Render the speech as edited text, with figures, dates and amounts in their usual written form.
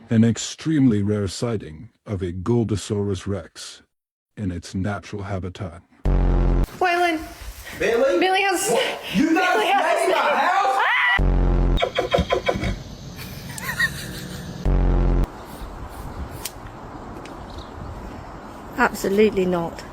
An extremely rare sighting of a Goldosaurus rex in its natural habitat. Waylon, Billy? Billy has. You got Billy a snake in my house? Absolutely not.